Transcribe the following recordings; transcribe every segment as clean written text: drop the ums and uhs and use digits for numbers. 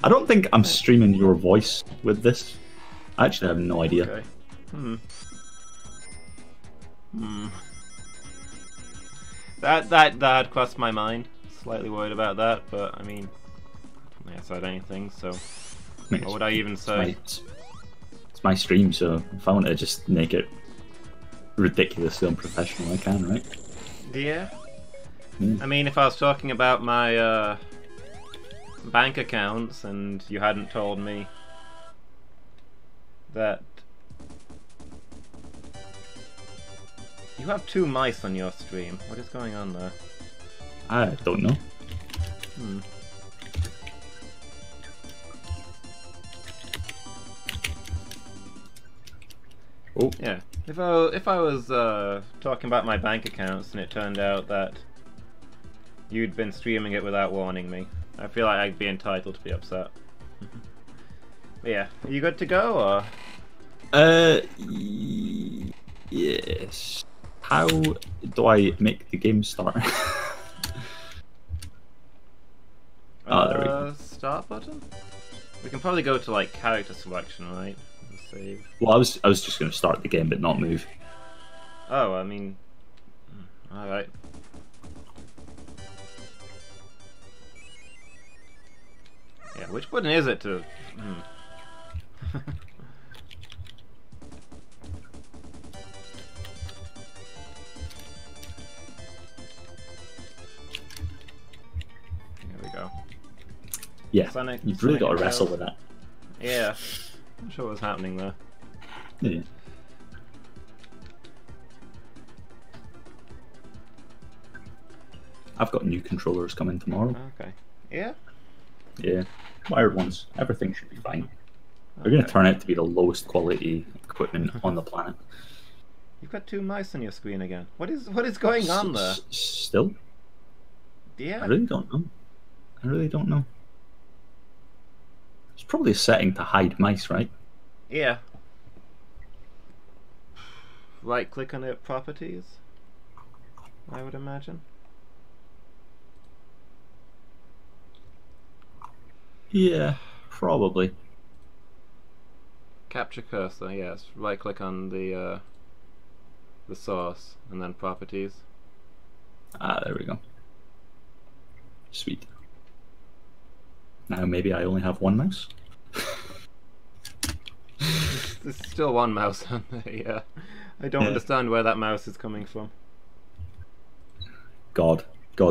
I don't think I'm streaming your voice with this. I actually have no idea. Okay. That crossed my mind. Slightly worried about that, but I mean, I haven't said anything, so what would I even say? It's my stream, so if I want to just make it ridiculously unprofessional, I can, right? Yeah. I mean, if I was talking about my bank accounts and you hadn't told me that you have 2 mice on your stream, what is going on there? I don't know. Oh. Yeah. If I was talking about my bank accounts and it turned out that you'd been streaming it without warning me, I feel like I'd be entitled to be upset. But yeah, are you good to go, or? Yes. How do I make the game start? There we go. Start button? We can probably go to like character selection, right? And save. Well, I was just going to start the game but not move. Oh, I mean, all right. Yeah, which button is it to? Here we go. Yeah, Sonic, you've really Sonic got to wrestle with that. Yeah, I'm not sure what's happening there. Yeah. I've got new controllers coming tomorrow. Okay. Yeah? Yeah, wired ones. Everything should be fine. They're going to turn out to be the lowest quality equipment on the planet. You've got 2 mice on your screen again. What is going on there? Still? Yeah. I really don't know. I really don't know. It's probably a setting to hide mice, right? Yeah. Right click on it, properties, I would imagine. Yeah, probably. Capture cursor, yes. Right click on the source and then properties. Ah, there we go. Sweet. Now maybe I only have 1 mouse. There's still 1 mouse on there, yeah. I don't understand where that mouse is coming from. God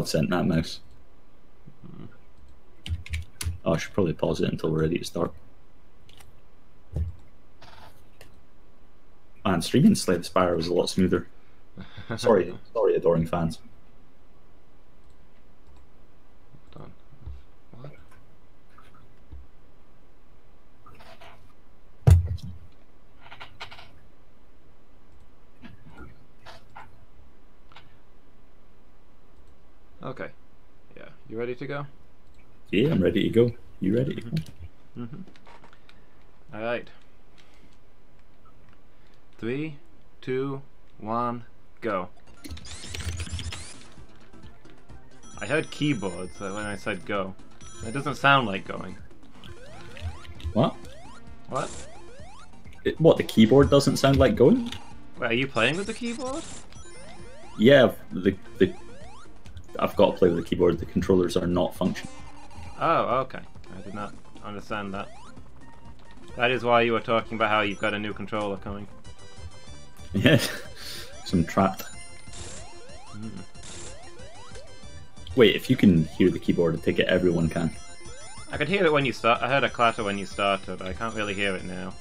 sent that mouse. Oh, I should probably pause it until we're ready to start. Man, streaming Slay the Spire was a lot smoother. Sorry, adoring fans. Hold on. What? Okay. Yeah, you ready to go? Yeah, I'm ready to go. You ready to go? Alright. 3, 2, 1, go. I heard keyboards when I said go. It doesn't sound like going. What? What? What, the keyboard doesn't sound like going? Wait, are you playing with the keyboard? Yeah, I've got to play with the keyboard. The controllers are not functioning. Oh, okay. I did not understand that. That is why you were talking about how you've got a new controller coming. Yeah, I'm trapped. Wait, if you can hear the keyboard, I take it everyone can. I could hear it when you start. I heard a clatter when you started, but I can't really hear it now.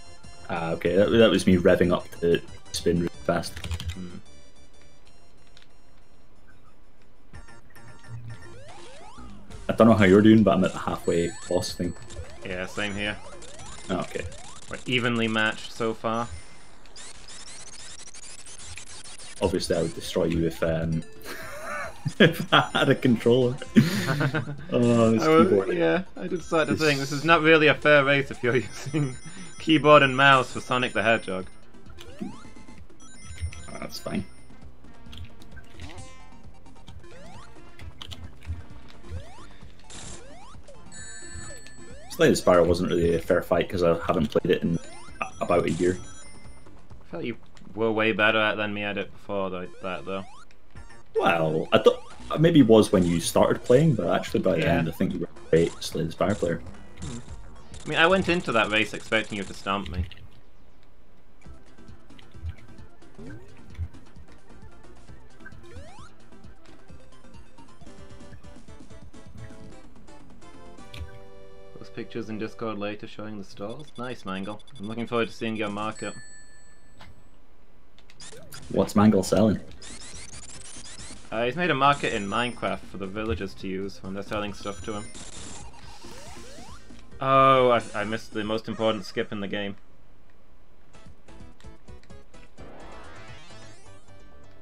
Ah, okay. That was me revving up to spin really fast. I don't know how you're doing, but I'm at the halfway boss thing. Yeah, same here. Okay. We're evenly matched so far. Obviously, I would destroy you if if I had a controller. Oh, this keyboard. Yeah, I did start to think this is not really a fair race if you're using keyboard and mouse for Sonic the Hedgehog. That's fine. Slay the Spire wasn't really a fair fight because I haven't played it in about a year. I felt you were way better at it than me at it before that though. Well, I thought maybe it was when you started playing, but actually by the Yeah. end I think you were a great Slay the Spire player. I mean, I went into that race expecting you to stomp me. Those pictures in Discord later showing the stalls. Nice, Mangle. I'm looking forward to seeing your market. What's Mangle selling? He's made a market in Minecraft for the villagers to use when they're selling stuff to him. Oh, I missed the most important skip in the game.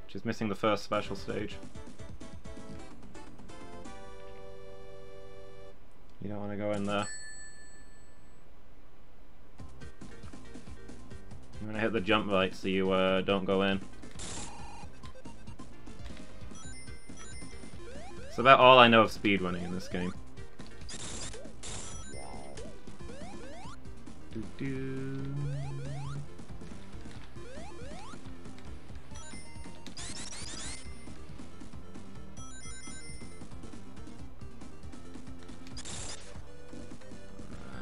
Which is missing the first special stage. You don't want to go in there. You want to hit the jump right so you don't go in. It's about all I know of speedrunning in this game. Doo-doo.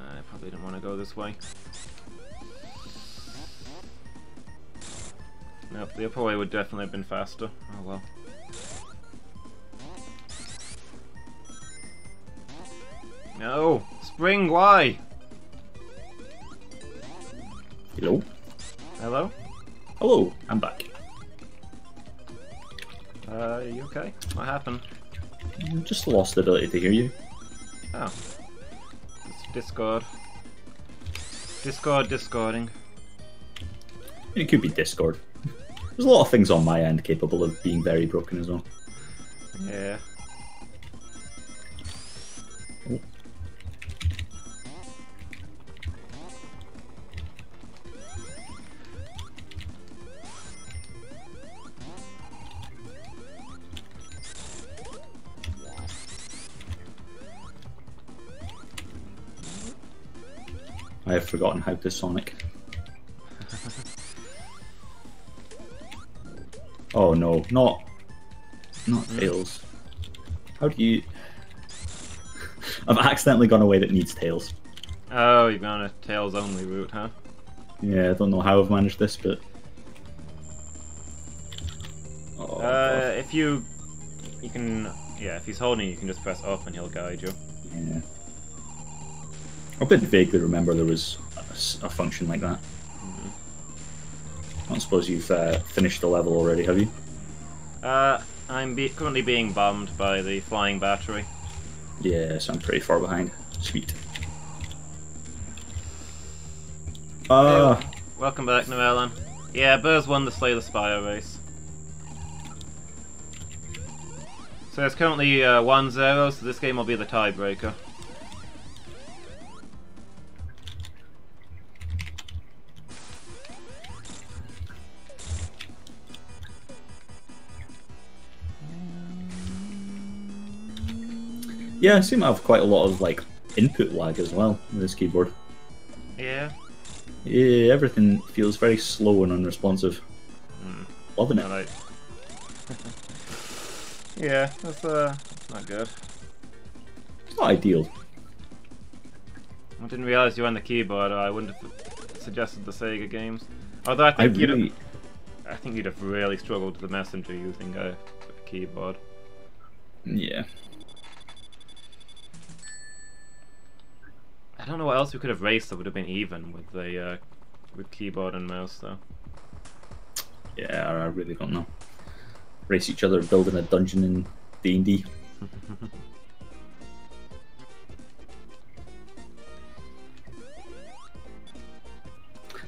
I probably didn't want to go this way. Nope, the upper way would definitely have been faster. Oh well. No! Spring, why? Hello? Hello? Hello, I'm back. You okay? What happened? Just lost the ability to hear you. Oh. It's Discord. Discording. It could be Discord. There's a lot of things on my end capable of being very broken as well. Yeah. Oh. I have forgotten how to Sonic. Oh no, not Tails. How do you... I've accidentally gone away that needs Tails. Oh, you've gone a Tails only route, huh? Yeah, I don't know how I've managed this, but... Oh, God. If you can... Yeah, if he's holding you can just press up and he'll guide you. Yeah. I did vaguely remember there was a function like that. I don't suppose you've finished the level already, have you? I'm currently being bombed by the flying battery. Yeah, so I'm pretty far behind. Sweet. Welcome back, Noelan. Yeah, Burz won the Slay the Spire race. So it's currently 1-0, so this game will be the tiebreaker. Yeah, I seem to have quite a lot of like input lag as well with this keyboard. Yeah. Yeah, everything feels very slow and unresponsive. Loving it. Alright. Yeah, that's not good. It's not ideal. I didn't realise you were on the keyboard, or I wouldn't have suggested the Sega games. Although I think you'd have really struggled with the Messenger using a keyboard. Yeah. I don't know what else we could have raced that would have been even with the with keyboard and mouse though. Yeah, I really don't know. Race each other building a dungeon in D&D.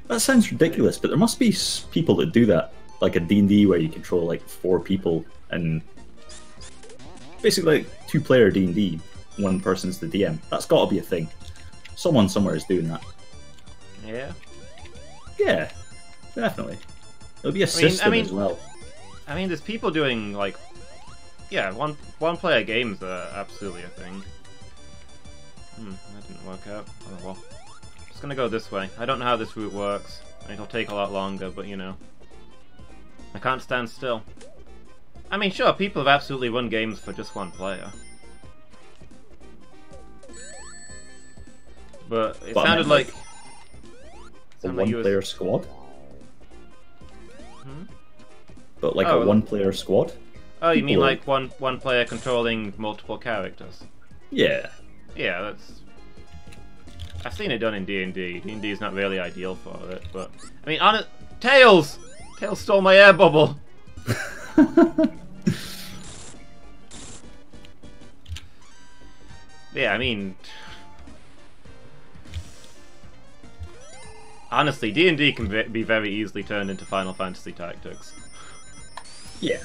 That sounds ridiculous, but there must be people that do that. Like a D&D where you control like 4 people and basically like 2-player D&D, one person's the DM. That's got to be a thing. Someone somewhere is doing that. Yeah. Yeah, definitely. It'll be a system as well. I mean, there's people doing like, yeah, one player games are absolutely a thing. That didn't work out. Oh well. Just gonna go this way. I don't know how this route works. It'll take a lot longer, but you know. I can't stand still. I mean, sure, people have absolutely won games for just one player. But it sounded like... A one-player squad? Hmm? But like a one-player squad? Oh, you mean like one player controlling multiple characters? Yeah. Yeah, that's... I've seen it done in D&D. D&D is not really ideal for it, but... I mean, Tails! Tails stole my air bubble! Yeah, I mean... Honestly, D&D can be very easily turned into Final Fantasy Tactics. Yeah.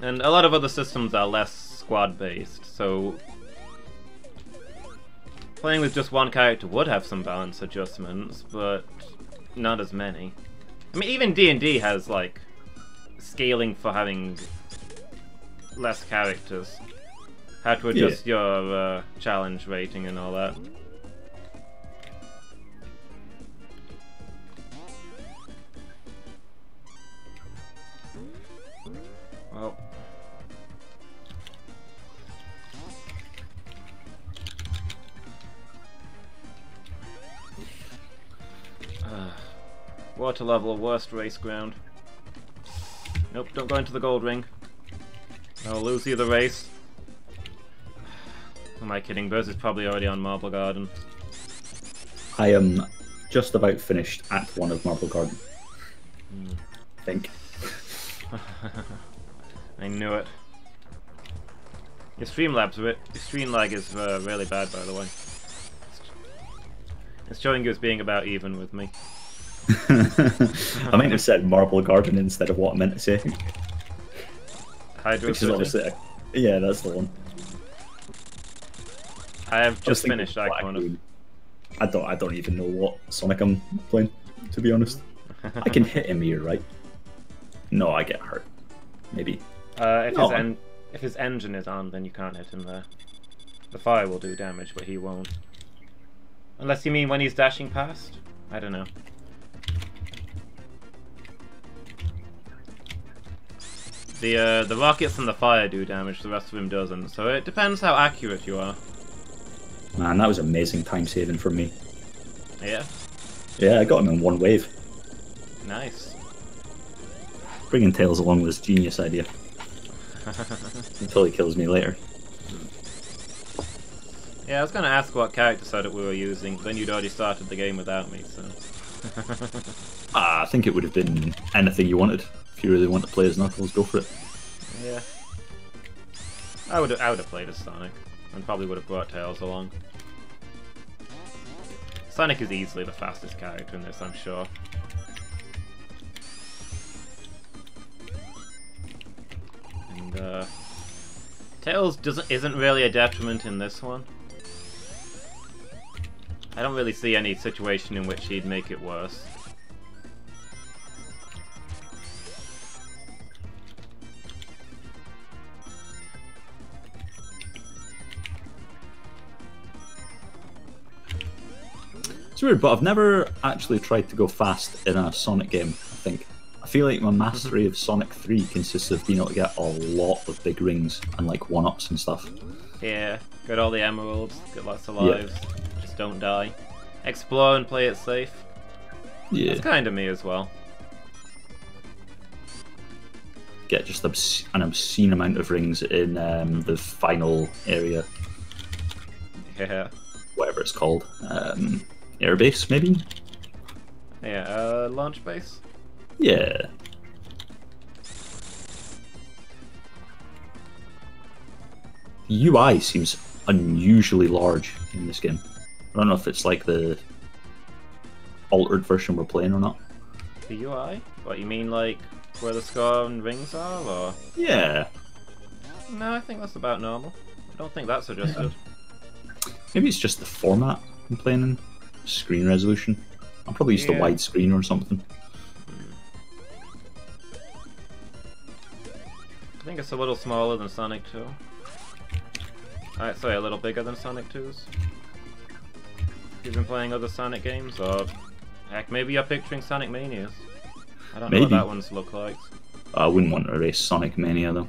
And a lot of other systems are less squad-based, so... Playing with just one character would have some balance adjustments, but not as many. I mean, even D&D has, like, scaling for having less characters. How to adjust your challenge rating and all that. Well... Water level, worst race ground. Nope, don't go into the gold ring. I'll lose you the race. Who am I kidding? Burz is probably already on Marble Garden. I am just about finished Act 1 of Marble Garden. I think. I knew it. Your stream lag is really bad, by the way. It's showing you as being about even with me. I might have said Marble Garden instead of what I meant to say. Hydro Which is obviously, yeah, that's the one. I have just finished Act 1 of... I don't even know what Sonic I'm playing, to be honest. I can hit him here, right? No, I get hurt. Maybe. If his engine is on, then you can't hit him there. The fire will do damage, but he won't. Unless you mean when he's dashing past? I don't know. The rockets and the fire do damage, the rest of him doesn't, so it depends how accurate you are. Man, that was amazing time saving for me. Yeah? Yeah, I got him in one wave. Nice. Bringing Tails along was a genius idea. Until he kills me later. Yeah, I was gonna ask what character setup we were using, but then you'd already started the game without me, so... I think it would have been anything you wanted. If you really want to play as Knuckles, go for it. Yeah. I would have played as Sonic, and probably would have brought Tails along. Sonic is easily the fastest character in this, I'm sure. And Tails isn't really a detriment in this one. I don't really see any situation in which he'd make it worse. It's weird, but I've never actually tried to go fast in a Sonic game, I think. I feel like my mastery of Sonic 3 consists of being able to get a lot of big rings and like 1-ups and stuff. Yeah, get all the emeralds, get lots of lives, just don't die. Explore and play it safe. Yeah. That's kind of me as well. Get just an obscene amount of rings in the final area. Yeah. Whatever it's called. Airbase, maybe? Yeah, launch base? Yeah. The UI seems unusually large in this game. I don't know if it's like the altered version we're playing or not. The UI? What, you mean like where the score and rings are, or? Yeah. No, I think that's about normal. I don't think that's adjusted. Maybe it's just the format I'm playing in. Screen resolution. I'm probably used to widescreen or something. I think it's a little smaller than Sonic 2. Alright, sorry, a little bigger than Sonic 2's. You've been playing other Sonic games, or heck, maybe you're picturing Sonic Manias. I don't know what that one's look like. I wouldn't want to race Sonic Mania though.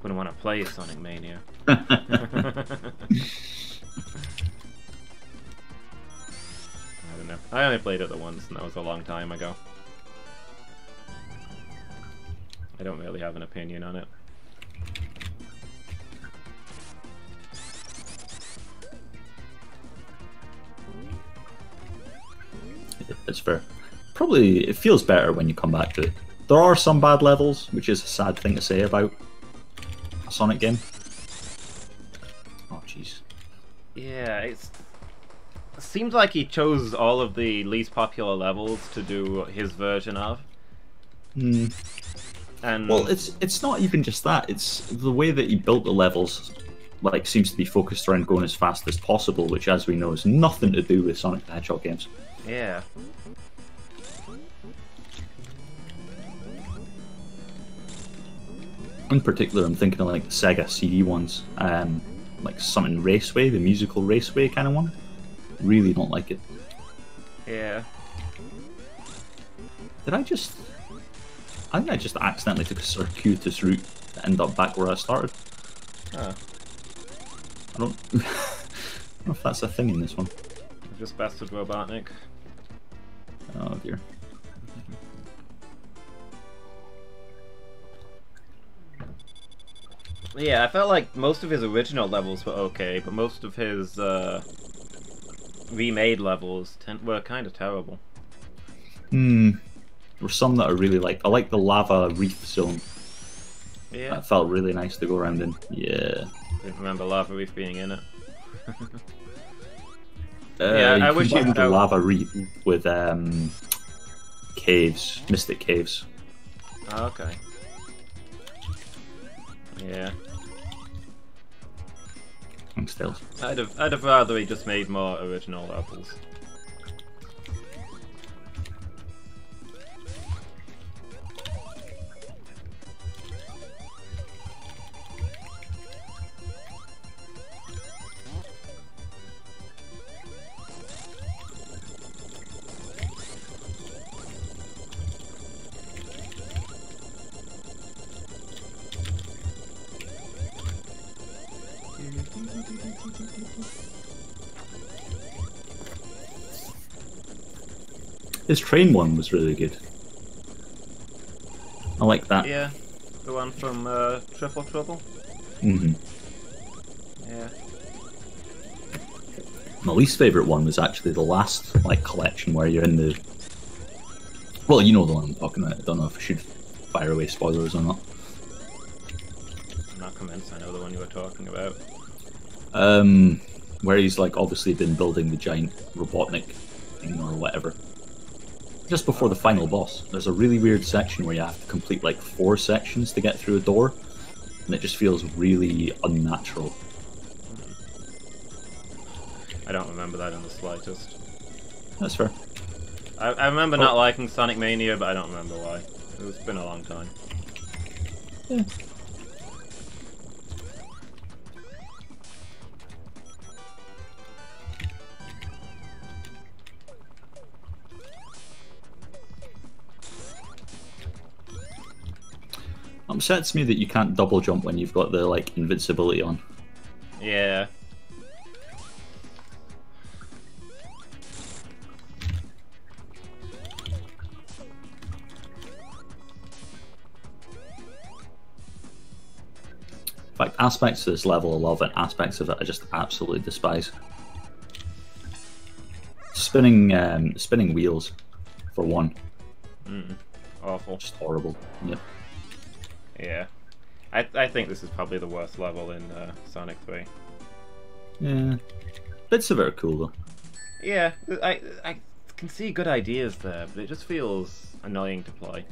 Wouldn't want to play Sonic Mania. I don't know. I only played it the once, and that was a long time ago. I don't really have an opinion on it. It's fair. Probably it feels better when you come back to it. There are some bad levels, which is a sad thing to say about a Sonic game. Oh jeez. Yeah, it seems like he chose all of the least popular levels to do his version of. Hmm. And well, it's not even just that. It's the way that he built the levels. Like, seems to be focused around going as fast as possible, which, as we know, is nothing to do with Sonic the Hedgehog games. Yeah. In particular, I'm thinking of like the Sega CD ones, like something Raceway, the musical Raceway kind of one. Really don't like it. Yeah. I think I just accidentally took a circuitous route to end up back where I started. Huh. I don't know if that's a thing in this one. Just bastard Robotnik. Oh dear. Yeah, I felt like most of his original levels were okay, but most of his remade levels were kind of terrible. There were some that I really liked. I like the lava reef zone. Yeah. That felt really nice to go around in. Yeah. Didn't remember Lava Reef being in it. Yeah, I wish you'd the lava reef with caves, mystic caves. Oh, okay. Yeah. Thanks, Tails. I'd have rather he just made more original levels. His train one was really good. I like that. Yeah, the one from Triple Trouble. Mm-hmm. Yeah. My least favourite one was actually the last collection where you're in the. Well, you know the one I'm talking about. I don't know if I should fire away spoilers or not. I'm not convinced I know the one you were talking about. Where he's obviously been building the giant Robotnik thing or whatever. Just before the final boss, there's a really weird section where you have to complete 4 sections to get through a door, and it just feels really unnatural. I don't remember that in the slightest. That's fair. I remember not liking Sonic Mania, but I don't remember why. It's been a long time. Yeah. Upsets me that you can't double jump when you've got the invincibility on. Yeah. In fact, aspects of this level I love, and aspects of it I just absolutely despise. Spinning wheels, for one. Awful. Just horrible. Yep. Yeah. I think this is probably the worst level in Sonic 3. Yeah. Bits of it are cool though. Yeah, I can see good ideas there, but it just feels annoying to play.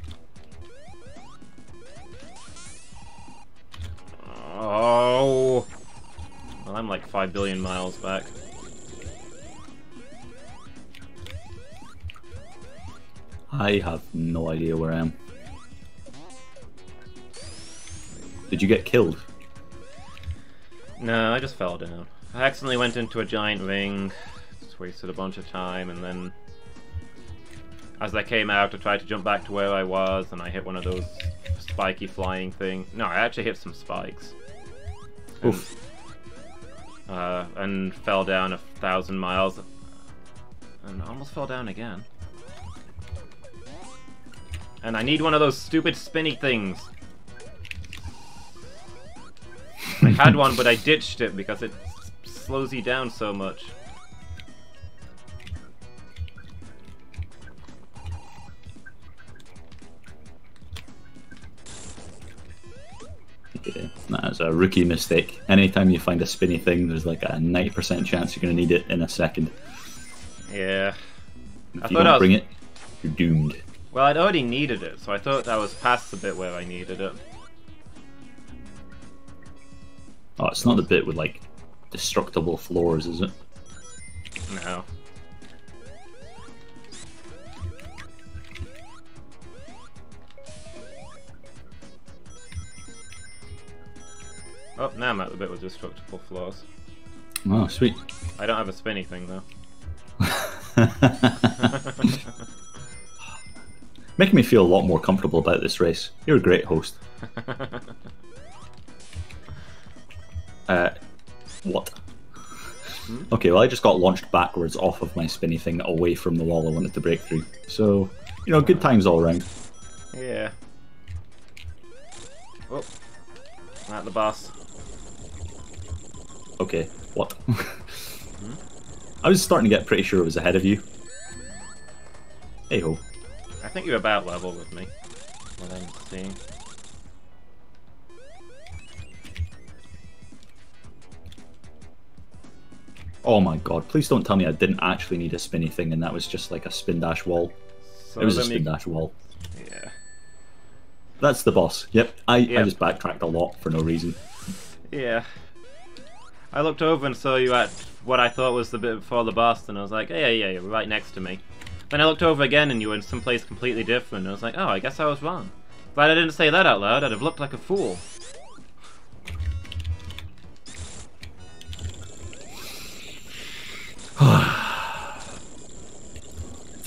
I'm like 5 billion miles back. I have no idea where I am. Did you get killed? No, I just fell down. I accidentally went into a giant ring, just wasted a bunch of time, and then as I came out I tried to jump back to where I was, and I hit one of those spiky flying things. No, I actually hit some spikes. Oof. And fell down 1,000 miles, and almost fell down again. And I need one of those stupid spinny things. I had one, but I ditched it because it slows you down so much. Yeah, that's a rookie mistake. Anytime you find a spinny thing, there's like a 90% chance you're going to need it in a second. Yeah. If you don't bring it, you're doomed. Well, I'd already needed it, so I thought I was past the bit where I needed it. Oh, it's not the bit with like destructible floors, is it? No. Oh, now I'm at the bit with destructible floors. Oh, sweet. I don't have a spinny thing though. Making me feel a lot more comfortable about this race. You're a great host. What? Okay, well I just got launched backwards off of my spinny thing away from the wall I wanted to break through. So, you know, good times all around. Yeah. Oh. I'm at the boss. Okay, what? I was starting to get pretty sure I was ahead of you. Hey ho. I think you're about level with me. What I'm seeing. Oh my god, please don't tell me I didn't actually need a spinny thing and that was just like a spin dash wall. So it was a spin dash wall. Yeah. That's the boss. Yep, I just backtracked a lot for no reason. Yeah. I looked over and saw you at what I thought was the bit before the boss, and I was like, yeah, you're right next to me. Then I looked over again and you were in some place completely different, and I was like, oh, I guess I was wrong. Glad I didn't say that out loud, I'd have looked like a fool.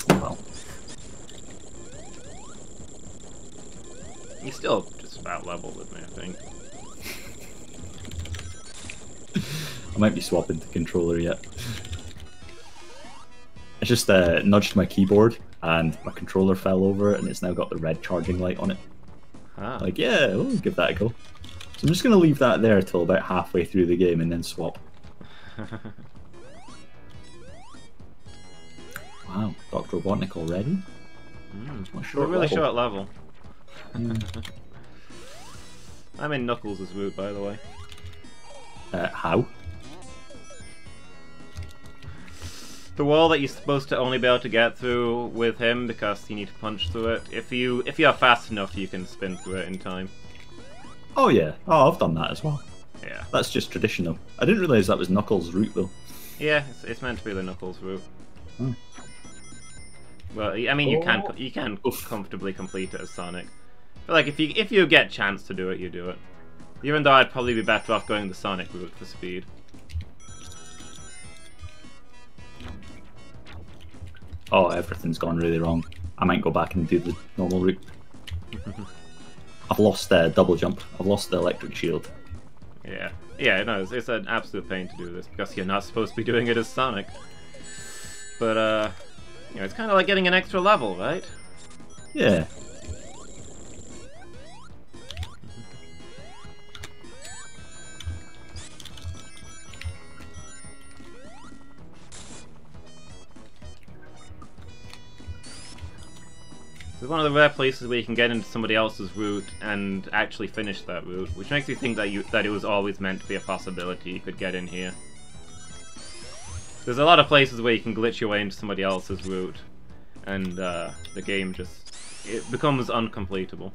Well. You're still just about level with me, I think. I might be swapping the controller yet. I just nudged my keyboard and my controller fell over and it's now got the red charging light on it. Ah. Like, yeah, we'll give that a go. So I'm just going to leave that there till about halfway through the game and then swap. Wow, Dr. Robotnik already? It's a really short level. Mm. I'm in Knuckles' route, by the way. How? The wall that you're supposed to only be able to get through with him because you need to punch through it. If you are fast enough, you can spin through it in time. Oh yeah, oh I've done that as well. Yeah. That's just traditional. I didn't realise that was Knuckles' route though. Yeah, it's meant to be the Knuckles route. Oh. Well, I mean, you can comfortably complete it as Sonic. But like, if you get a chance to do it, you do it. Even though I'd probably be better off going the Sonic route for speed. Oh, everything's gone really wrong. I might go back and do the normal route. I've lost double jump. I've lost the electric shield. Yeah. Yeah, no, it's an absolute pain to do this because you're not supposed to be doing it as Sonic. But, you know, it's kind of like getting an extra level, right? Yeah. It's one of the rare places where you can get into somebody else's route and actually finish that route, which makes you think that it was always meant to be a possibility you could get in here. There's a lot of places where you can glitch your way into somebody else's route, and the game it becomes uncompletable.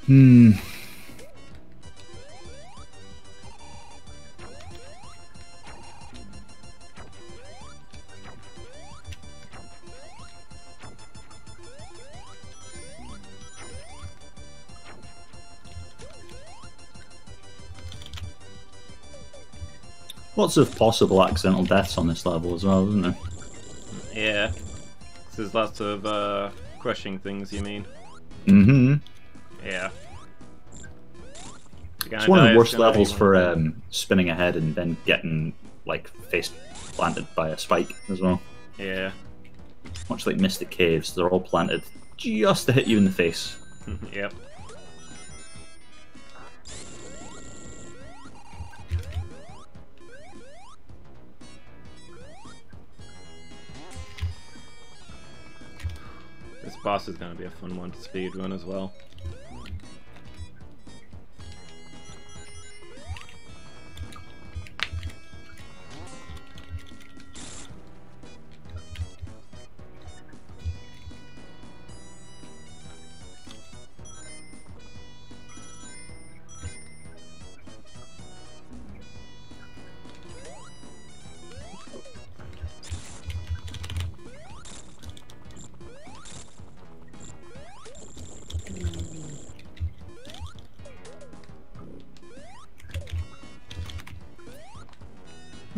Hmm. Lots of possible accidental deaths on this level as well, isn't there? Yeah. There's lots of crushing things, you mean? Mm-hmm. Yeah. It's one of the worst levels for spinning ahead and then getting like face planted by a spike as well. Yeah. Much like Mystic Caves, they're all planted just to hit you in the face. Yep. This boss is going to be a fun one to speedrun as well.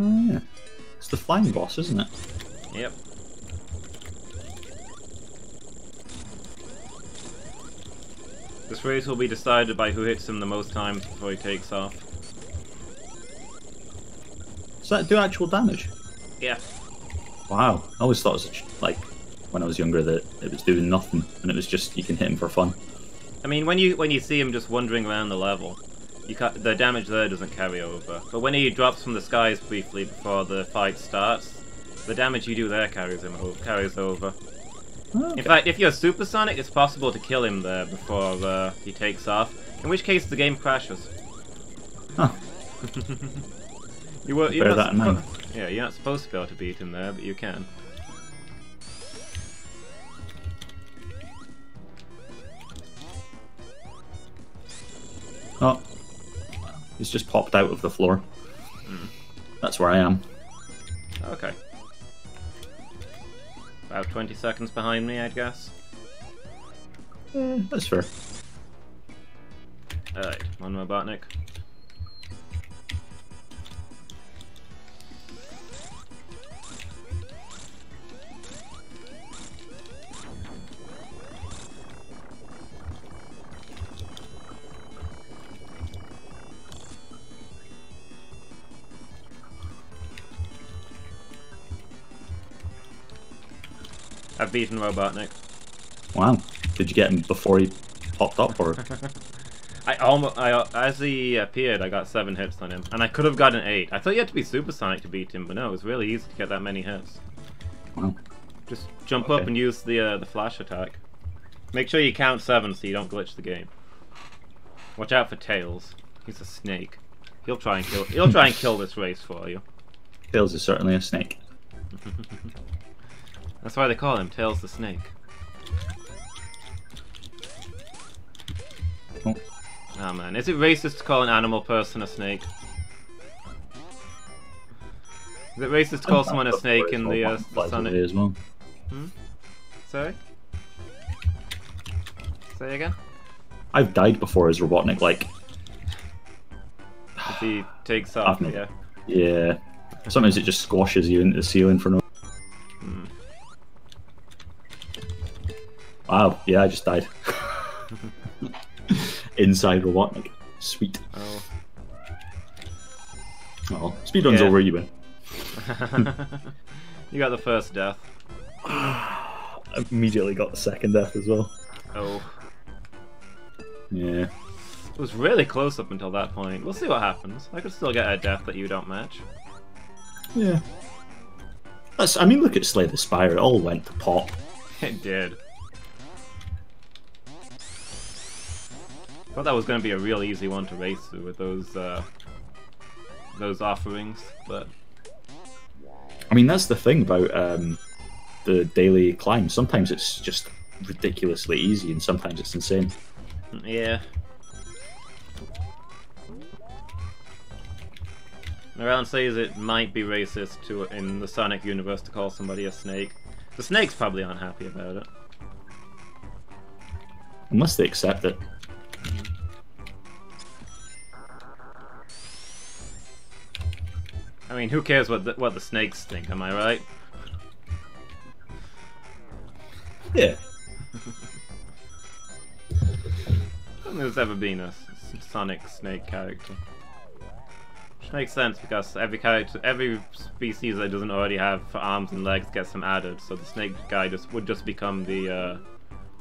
Oh yeah. It's the flying boss, isn't it? Yep. This race will be decided by who hits him the most times before he takes off. Does that do actual damage? Yeah. Wow. I always thought it was like when I was younger that it was doing nothing and it was just you can hit him for fun. I mean, when you see him just wandering around the level, the damage there doesn't carry over. But when he drops from the skies briefly before the fight starts, the damage you do there carries over. Oh, okay. In fact, if you're supersonic, it's possible to kill him there before he takes off. In which case, the game crashes. Huh. You're Bear that in mind. Yeah, you're not supposed to be able to beat him there, but you can. Oh. He's just popped out of the floor. That's where I am. Okay. About 20 seconds behind me, I'd guess. That's fair. Alright, on Robotnik. I've beaten Robotnik. Wow. Did you get him before he popped up, or? As he appeared, I got 7 hits on him, and I could have gotten 8. I thought you had to be supersonic to beat him, but no, it was really easy to get that many hits. Wow. Just jump up and use the flash attack. Make sure you count 7 so you don't glitch the game. Watch out for Tails. He's a snake. He'll try and kill this race for you. Tails is certainly a snake. That's why they call him Tails the Snake. Oh. Oh man, is it racist to call an animal person a snake? Is it racist to call someone a snake in the Sonic? As well. Sorry? Say again? I've died before as Robotnik, like... If he takes off, yeah. Yeah. Sometimes it just squashes you into the ceiling for no... Wow, yeah, I just died. Inside Robotnik. Sweet. Oh. Oh, speedrun's over, you win. You got the first death. I immediately got the second death as well. Oh. Yeah. It was really close up until that point. We'll see what happens. I could still get a death that you don't match. Yeah. I mean, look at Slay the Spire. It all went to pot. It did. Thought that was going to be a real easy one to race through with those offerings, but... I mean, that's the thing about the daily climb. Sometimes it's just ridiculously easy, and sometimes it's insane. Yeah. Around says it might be racist to in the Sonic universe to call somebody a snake. The snakes probably aren't happy about it. Unless they accept it. I mean, who cares what the snakes think? Am I right? Yeah. I don't think there's ever been a Sonic snake character. Which makes sense because every species that doesn't already have arms and legs gets them added. So the snake guy would just become the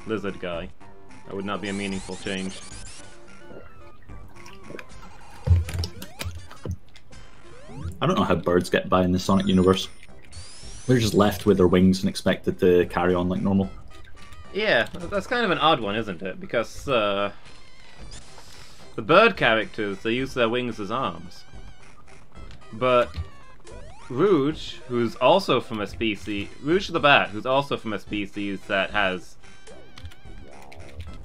lizard guy. That would not be a meaningful change. I don't know how birds get by in the Sonic universe. They're just left with their wings and expected to carry on like normal. Yeah, that's kind of an odd one, isn't it? Because the bird characters, they use their wings as arms. But Rouge, who's also from a species... Rouge the Bat, who's also from a species that has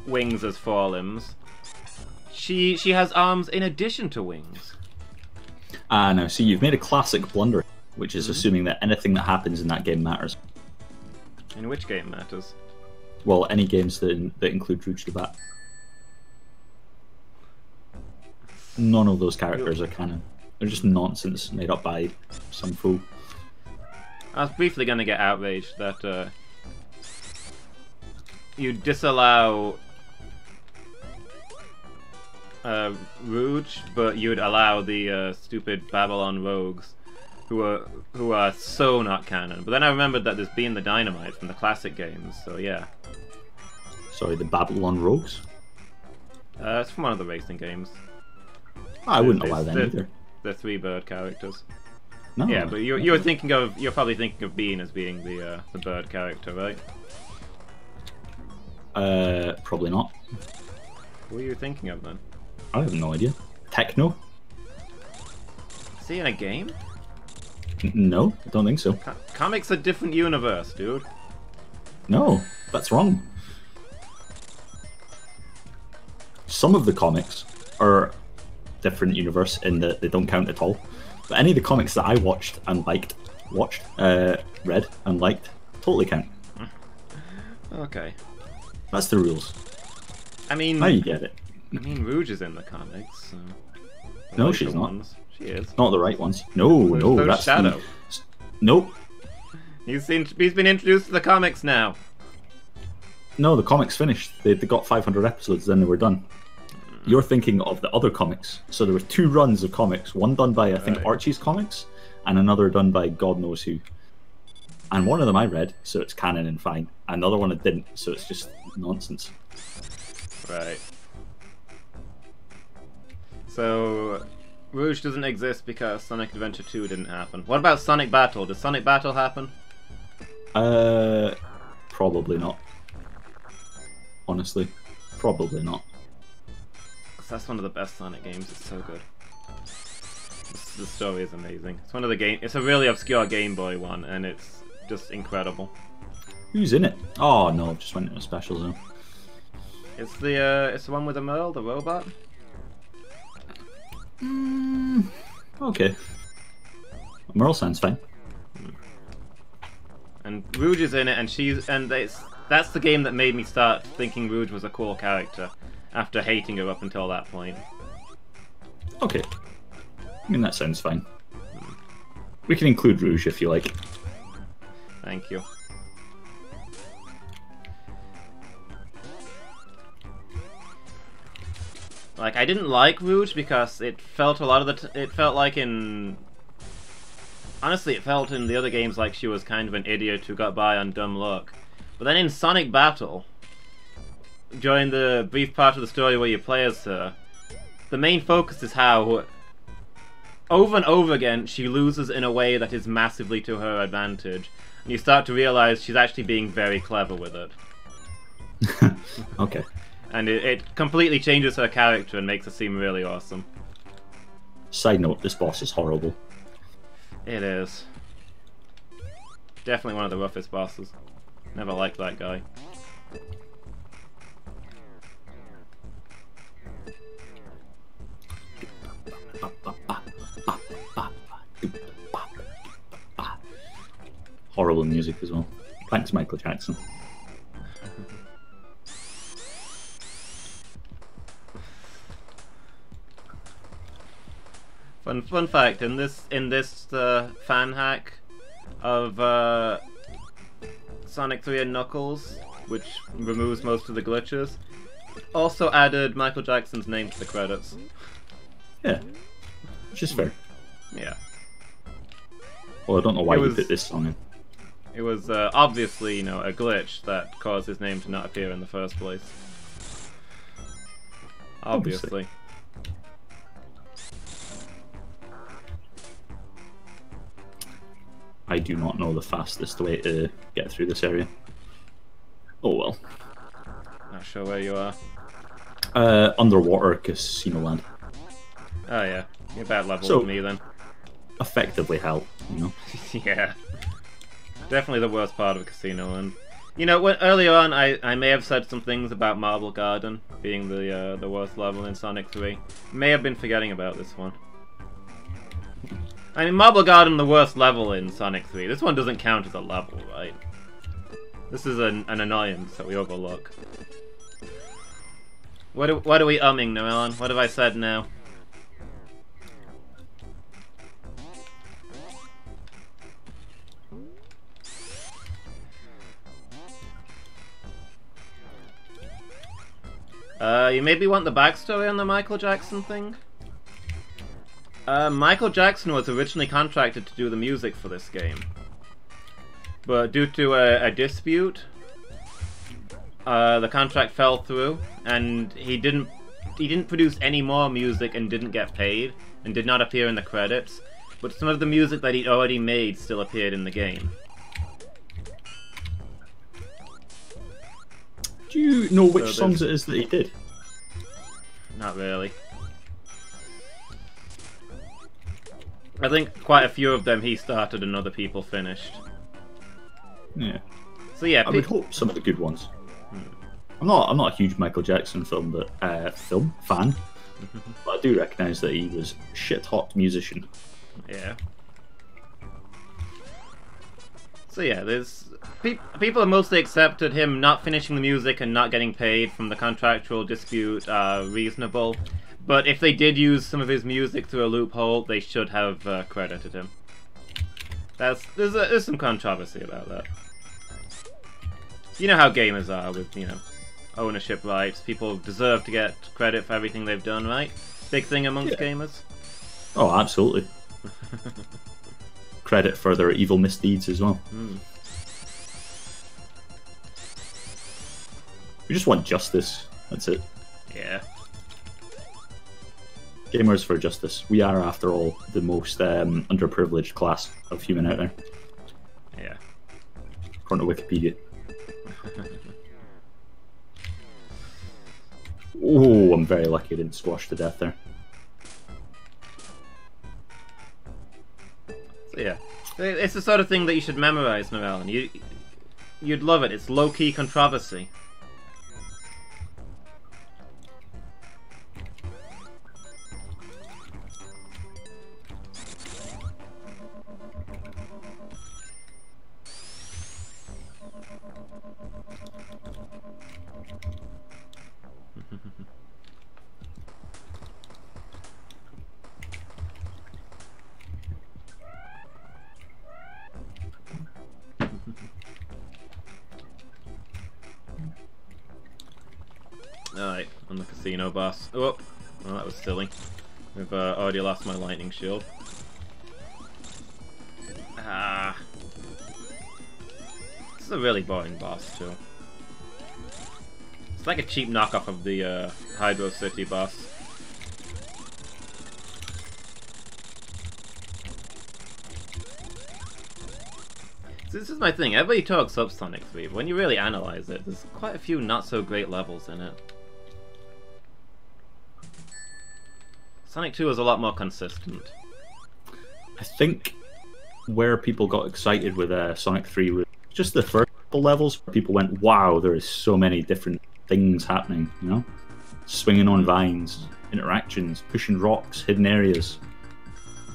wings as forelimbs, she has arms in addition to wings. Ah, now see, you've made a classic blunder, which is assuming that anything that happens in that game matters. In which game matters? Well, any games that include Rouge the Bat. None of those characters are canon. They're just nonsense made up by some fool. I was briefly going to get outraged that you disallow Rouge, but you'd allow the stupid Babylon rogues, who are so not canon. But then I remembered that there's been the Dynamite from the classic games, so yeah. Sorry, the Babylon Rogues? It's from one of the racing games. I wouldn't allow them either. The three bird characters. No. Yeah, but you're probably thinking of Bean as being the bird character, right? Probably not. What are you thinking of then? I have no idea. Techno? Is he in a game? No, I don't think so. Comics a different universe, dude. No, that's wrong. Some of the comics are different universe in that they don't count at all. But any of the comics that I watched and read and liked, totally count. Okay. That's the rules. I mean... Now you get it. I mean, Rouge is in the comics, so... No, she's not. Ones. She is. Not the right ones. No, that's Shadow. Nope. He's been introduced to the comics now. No, the comics finished. They got 500 episodes, then they were done. You're thinking of the other comics. So there were 2 runs of comics. One done by, I think, Archie's Comics, and another done by God knows who. And one of them I read, so it's canon and fine. Another one I didn't, so it's just nonsense. Right. So, Rouge doesn't exist because Sonic Adventure 2 didn't happen. What about Sonic Battle? Did Sonic Battle happen? Probably not. Honestly, probably not. That's one of the best Sonic games. It's so good. The story is amazing. It's one of the game. It's a really obscure Game Boy one, and it's just incredible. Who's in it? Oh no, I've just went into a special zone. It's the one with the Merle, the robot. Okay. Merle sounds fine. And Rouge is in it, and that's the game that made me start thinking Rouge was a cool character, after hating her up until that point. Okay. I mean, that sounds fine. We can include Rouge if you like. Thank you. Like, I didn't like Rouge because it felt it felt like in... Honestly, it felt in the other games like she was kind of an idiot who got by on dumb luck. But then in Sonic Battle, during the brief part of the story where you play as her, the main focus is how, over and over again, she loses in a way that is massively to her advantage. And you start to realize she's actually being very clever with it. Okay. And it completely changes her character and makes her seem really awesome. Side note, this boss is horrible. It is. Definitely one of the roughest bosses. Never liked that guy. Horrible music as well. Thanks, Michael Jackson. Fun fact: in this fan hack of Sonic 3 and Knuckles, which removes most of the glitches, also added Michael Jackson's name to the credits. Yeah, which is fair. Yeah. Well, I don't know why you put this song in. It was obviously, you know, a glitch that caused his name to not appear in the first place. Obviously. I do not know the fastest way to get through this area. Oh well. Not sure where you are. Underwater Casino Land. Oh yeah, you're bad level So- with me then. Effectively hell, you know. Yeah. Definitely the worst part of Casino Land. You know, earlier on I may have said some things about Marble Garden being the worst level in Sonic 3. May have been forgetting about this one. I mean, Marble Garden, the worst level in Sonic 3. This one doesn't count as a level, right? This is an annoyance that we overlook. What are we umming, Noelon? What have I said now? You maybe want the backstory on the Michael Jackson thing? Michael Jackson was originally contracted to do the music for this game. But due to a dispute, the contract fell through, and he didn't produce any more music and didn't get paid, and did not appear in the credits. But some of the music that he'd already made still appeared in the game. Do you know which So songs it is that he did? Not really. I think quite a few of them he started and other people finished. Yeah. So yeah, I would hope some of the good ones. I'm not a huge Michael Jackson fan, but I do recognise that he was a shit hot musician. Yeah. So yeah, there's people have mostly accepted him not finishing the music and not getting paid from the contractual dispute reasonable. But if they did use some of his music through a loophole, they should have credited him. There's some controversy about that. You know how gamers are with, you know, ownership rights. People deserve to get credit for everything they've done, right? Big thing amongst gamers. Oh, absolutely. Credit for their evil misdeeds as well. We just want justice. That's it. Yeah. Gamers for justice. We are, after all, the most underprivileged class of human out there. Yeah. According to Wikipedia. Oh, I'm very lucky I didn't squash to death there. So yeah, it's the sort of thing that you should memorize, Noel, and you'd love it. It's low-key controversy. Alright, on the casino boss. Oh, well, that was silly. We've already lost my lightning shield. Ah. This is a really boring boss, too. It's like a cheap knockoff of the Hydro City boss. So this is my thing. Everybody talks up Sonic 3, but when you really analyze it, there's quite a few not-so-great levels in it. Sonic 2 is a lot more consistent. I think where people got excited with Sonic 3 was just the first couple levels where people went, wow, there is so many different things happening, you know? Swinging on vines, interactions, pushing rocks, hidden areas.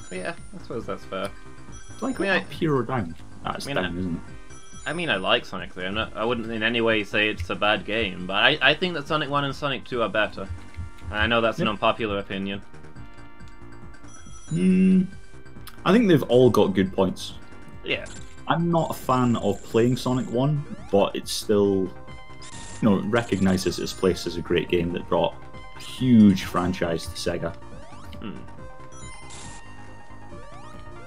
But yeah, I suppose that's fair. Like I mean, up here or down? That's I mean, dumb, isn't it? I mean, I like Sonic 3. I wouldn't in any way say it's a bad game, but I think that Sonic 1 and Sonic 2 are better. And I know that's an unpopular opinion. I think they've all got good points. Yeah. I'm not a fan of playing Sonic 1, but it's still, it recognises its place as a great game that brought a huge franchise to Sega.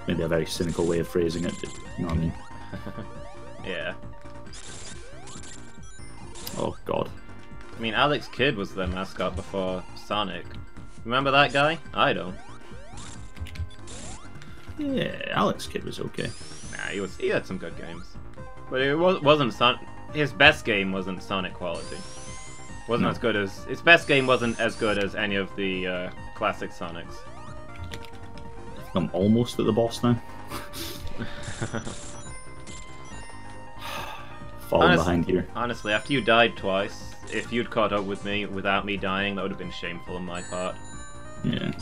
Maybe a very cynical way of phrasing it, but you know what I mean? Yeah. Oh, God. I mean, Alex Kidd was their mascot before Sonic. Remember that guy? I don't. Yeah, Alex Kidd was okay. Nah, he had some good games. But it wasn't his best game wasn't Sonic quality. Wasn't as good as... His best game wasn't as good as any of the classic Sonics. I'm almost at the boss now. Falling behind here. Honestly, after you died twice, if you'd caught up with me without me dying, that would have been shameful on my part. Yeah.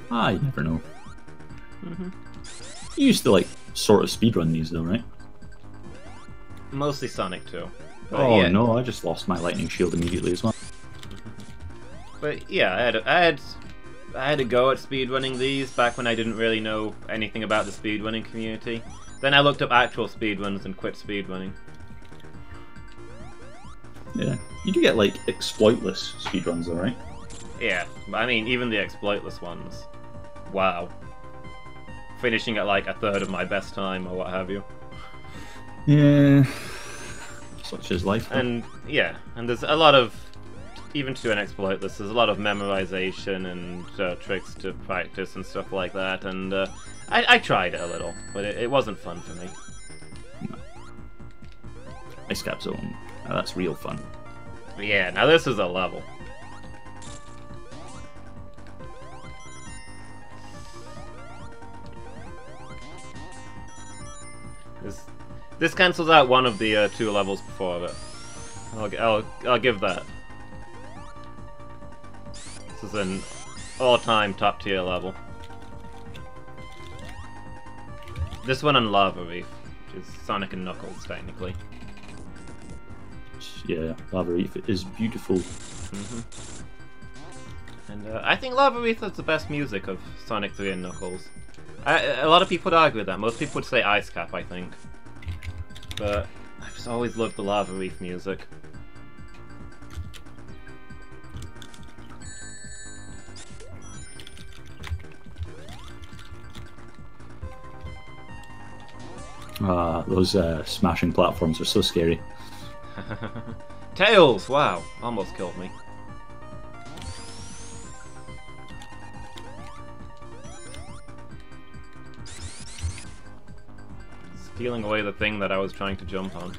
You never know. You used to, sort of speedrun these, though, right? Mostly Sonic 2. But Oh, yeah. no, I just lost my lightning shield immediately as well. But yeah, I had a go at speedrunning these back when I didn't really know anything about the speedrunning community. Then I looked up actual speedruns and quit speedrunning. Yeah. You do get, exploitless speedruns, though, right? Yeah, but I mean, even the exploitless ones. Wow. Finishing at a third of my best time or what have you. Yeah. Such is life. And yeah, and there's a lot of, even to an exploitless, there's a lot of memorization and tricks to practice and stuff like that, and I tried it a little, but it wasn't fun for me. No. Ice Cap Zone. Now that's real fun. But yeah, now this is a level. This cancels out one of the 2 levels before it. I'll give that. This is an all-time top-tier level. This one and Lava Reef, which is Sonic and Knuckles, technically. Yeah, Lava Reef is beautiful. And I think Lava Reef has the best music of Sonic 3 and Knuckles. A lot of people would argue with that. Most people would say Ice Cap, I think. But I've just always loved the Lava Reef music. Those smashing platforms are so scary. Tails! Wow, almost killed me. Stealing away the thing that I was trying to jump on.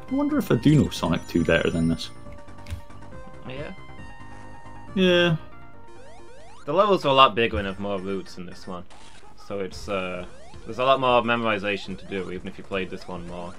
I wonder if I do know Sonic 2 better than this. Yeah. Yeah. The levels are a lot bigger and have more routes in this one. So it's, there's a lot more memorization to do, even if you played this one more.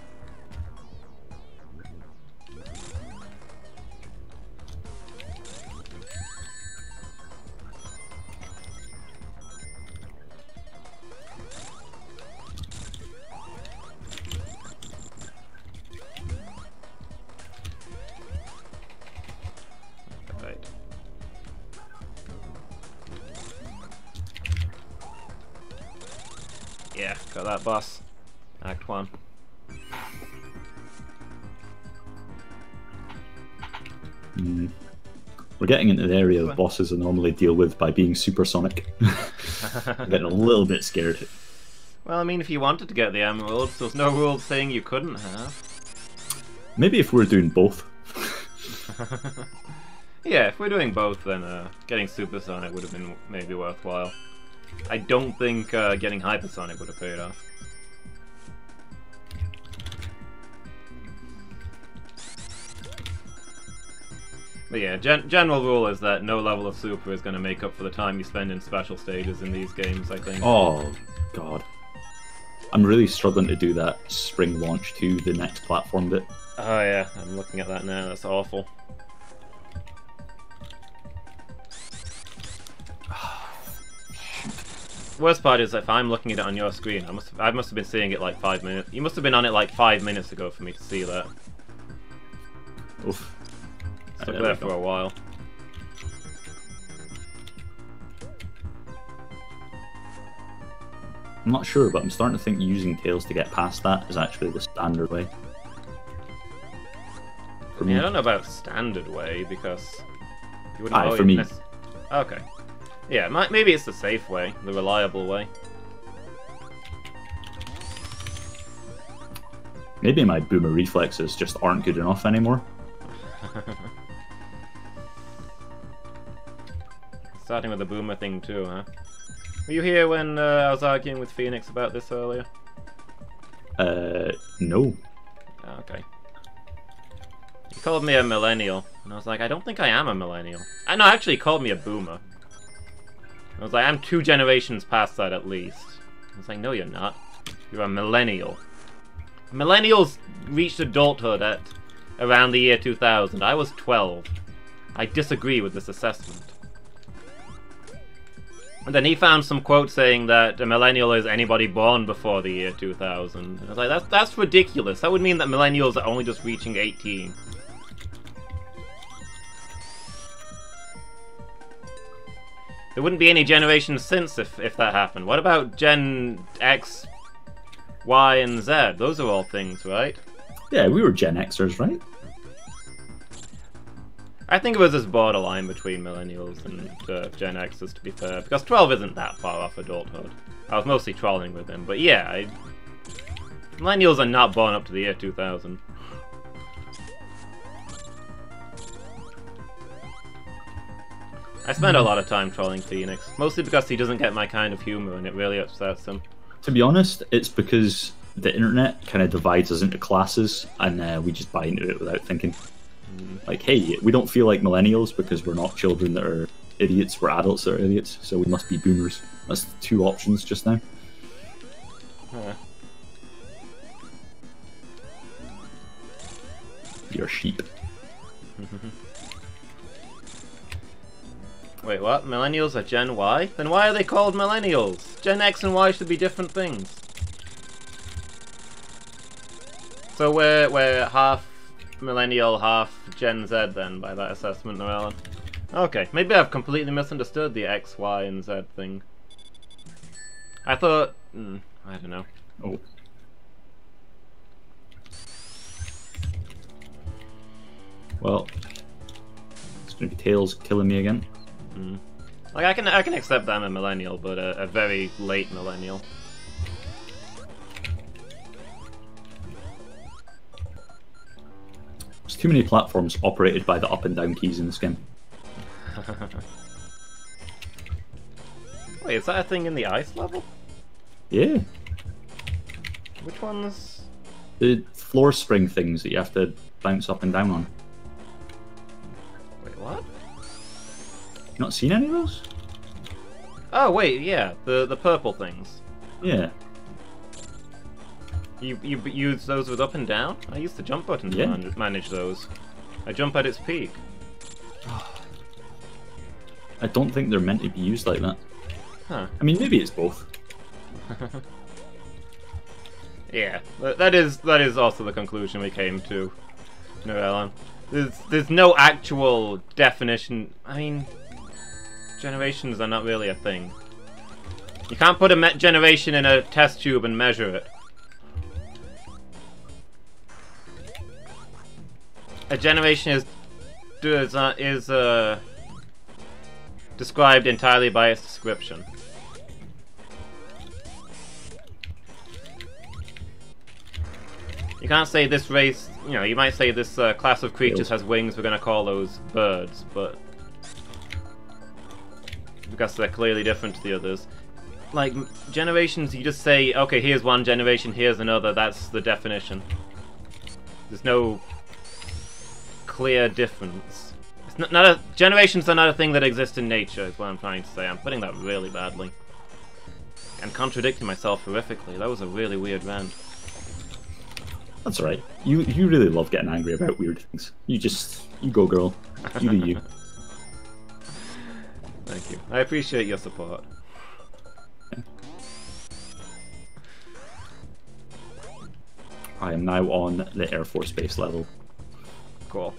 Yeah, got that boss. Act 1. We're getting into the area of bosses I normally deal with by being supersonic. I'm getting a little bit scared. Well, I mean, if you wanted to get the emeralds, there's no rule saying you couldn't have. Maybe if we were doing both. Yeah, if we're doing both, then getting supersonic would have been maybe worthwhile. I don't think getting hypersonic would have paid off. But yeah, general rule is that no level of super is going to make up for the time you spend in special stages in these games, I think. Oh, God. I'm really struggling to do that spring launch to the next platform bit. Oh yeah, I'm looking at that now, that's awful. Worst part is if I'm looking at it on your screen, I must have been seeing it like 5 minutes. You must have been on it like 5 minutes ago for me to see that. Oof. Stuck there for a while. I'm not sure, but I'm starting to think using tails to get past that is actually the standard way. I mean, I don't know about standard way, because you wouldn't Aye, for me. Okay. Yeah, maybe it's the safe way, the reliable way. Maybe my boomer reflexes just aren't good enough anymore. Starting with the boomer thing too, huh? Were you here when I was arguing with Phoenix about this earlier? No. Oh, okay. He called me a millennial, and I was like, I don't think I am a millennial. No, actually, he called me a boomer. I was like, I'm 2 generations past that at least. I was like, no, you're not. You're a millennial. Millennials reached adulthood at around the year 2000. I was 12. I disagree with this assessment. And then he found some quote saying that a millennial is anybody born before the year 2000. And I was like, that's ridiculous. That would mean that millennials are only just reaching 18. There wouldn't be any generations since if that happened. What about Gen X, Y, and Z? Those are all things, right? Yeah, we were Gen Xers, right? I think it was this borderline between millennials and Gen Xers, to be fair, because 12 isn't that far off adulthood. I was mostly trolling with him, but yeah, millennials are not born up to the year 2000. I spend a lot of time trolling Phoenix, mostly because he doesn't get my kind of humor and it really upsets him. To be honest, it's because the internet kind of divides us into classes and we just buy into it without thinking. Like, hey, we don't feel like millennials because we're not children that are idiots, we're adults that are idiots, so we must be boomers. That's the 2 options just now. Huh. You're sheep. Wait, what? Millennials are Gen Y? Then why are they called millennials? Gen X and Y should be different things. So we're half millennial, half Gen Z then, by that assessment, Noellen. Okay, maybe I've completely misunderstood the X, Y, and Z thing. I thought... I don't know. Oh. Well, it's gonna be Tails killing me again. Like, I can accept that I'm a millennial, but a very late millennial. There's too many platforms operated by the up and down keys in this game. Wait, is that a thing in the ice level? Yeah. Which ones? The floor spring things that you have to bounce up and down on. Wait, what? You not seen any of those? Oh wait, yeah, the purple things. Yeah. You use those with up and down? I use the jump button to manage those. I jump at its peak. I don't think they're meant to be used like that. Huh. I mean, maybe it's both. Yeah, that is also the conclusion we came to, Noellen. There's no actual definition. I mean, generations are not really a thing. You can't put a generation in a test tube and measure it. A generation is described entirely by its description. You can't say this race, you know, you might say this class of creatures has wings, we're gonna call those birds, but... because they're clearly different to the others. Like, generations, you just say, okay, here's one generation, here's another, that's the definition. There's no clear difference. not a generations are not a thing that exists in nature. Is what I'm trying to say. I'm putting that really badly and contradicting myself horrifically. That was a really weird rant. That's alright. You really love getting angry about weird things. You go, girl. You do you. Thank you. I appreciate your support. Yeah. I am now on the Air Force Base level. Cool.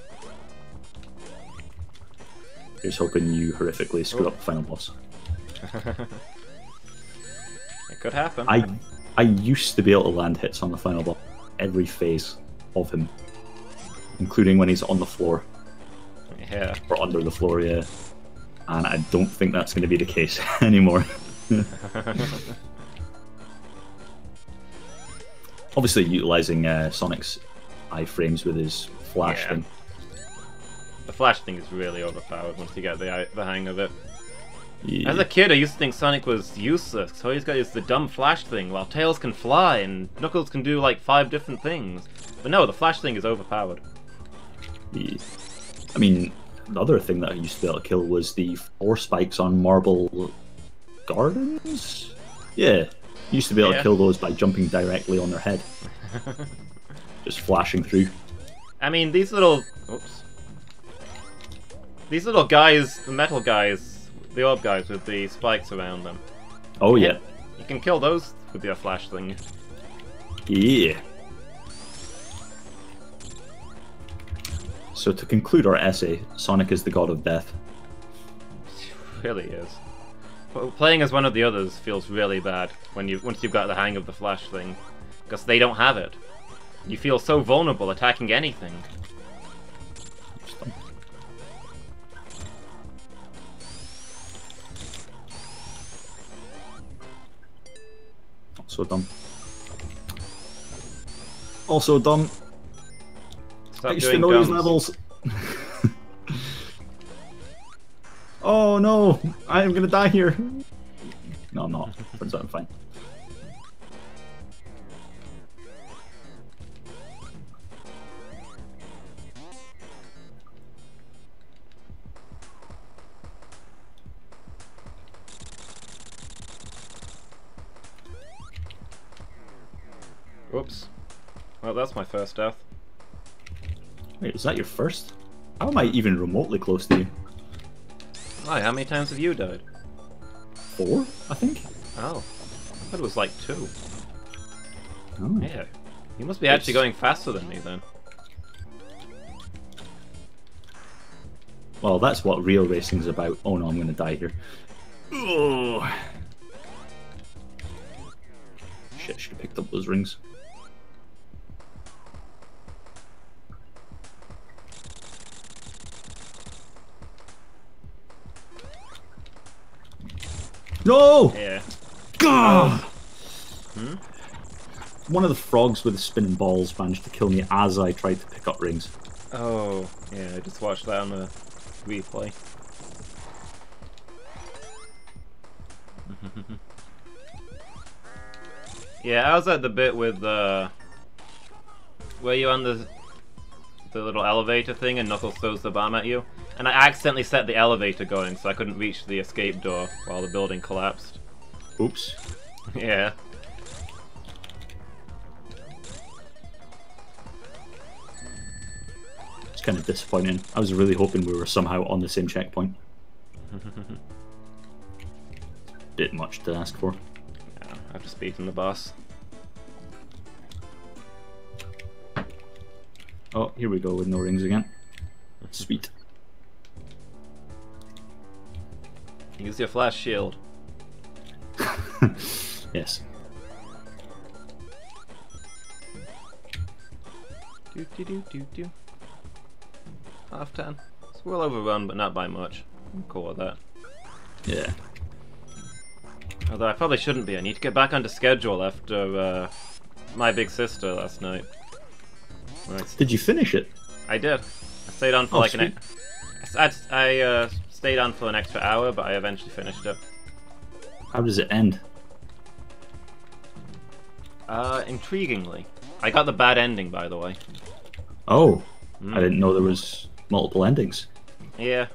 Here's hoping you horrifically screw up the final boss. It could happen. I used to be able to land hits on the final boss every phase of him, including when he's on the floor. Yeah. Or under the floor, yeah. And I don't think that's going to be the case anymore. Obviously, utilizing Sonic's iframes with his flash thing. The flash thing is really overpowered once you get the hang of it. Yeah. As a kid, I used to think Sonic was useless, so all he's got is the dumb flash thing, while Tails can fly and Knuckles can do like 5 different things. But no, the flash thing is overpowered. Yeah. I mean, the other thing that I used to be able to kill was the 4 spikes on Marble Gardens? Yeah. Used to be able to kill those by jumping directly on their head. Just flashing through. I mean, these little... Oops. These little guys, the metal guys, the orb guys with the spikes around them. Oh, yeah. You can kill those with your flash thing. Yeah. So to conclude our essay, Sonic is the god of death. It really is. But playing as one of the others feels really bad once you've got the hang of the flash thing, because they don't have it. You feel so vulnerable attacking anything. So dumb. Also dumb. Stop I used to doing know these guns. levels. Oh no! I am gonna die here. No, I'm not. Turns out I'm fine. Oops. Well, that's my first death. Wait, is that your first? How am I even remotely close to you? Hi, how many times have you died? 4, I think? Oh. I thought it was like 2. Oh. Yeah. You must be actually going faster than me then. Well, that's what real racing's about. Oh no, I'm gonna die here. Oh. Shit, should have picked up those rings. No! Yeah. God! Hmm? One of the frogs with the spinning balls managed to kill me as I tried to pick up rings. Oh, yeah, I just watched that on the replay. Yeah, I was at the bit with where you're on the little elevator thing and Knuckles throws the bomb at you, and I accidentally set the elevator going so I couldn't reach the escape door while the building collapsed. Oops. Yeah. It's kind of disappointing. I was really hoping we were somehow on the same checkpoint. Bit much to ask for. Yeah, I've just beaten the boss. Oh, here we go with no rings again. Sweet. Use your flash shield. Yes. Do do do do do. Half 10. It's well overrun, but not by much. I'm cool with that. Yeah. Although I probably shouldn't be. I need to get back onto schedule after my big sister last night. Did you finish it? I did. I stayed on for like sweet. I stayed on for an extra hour, but I eventually finished it. How does it end? Intriguingly. I got the bad ending, by the way. Oh, I didn't know there was multiple endings. Yeah.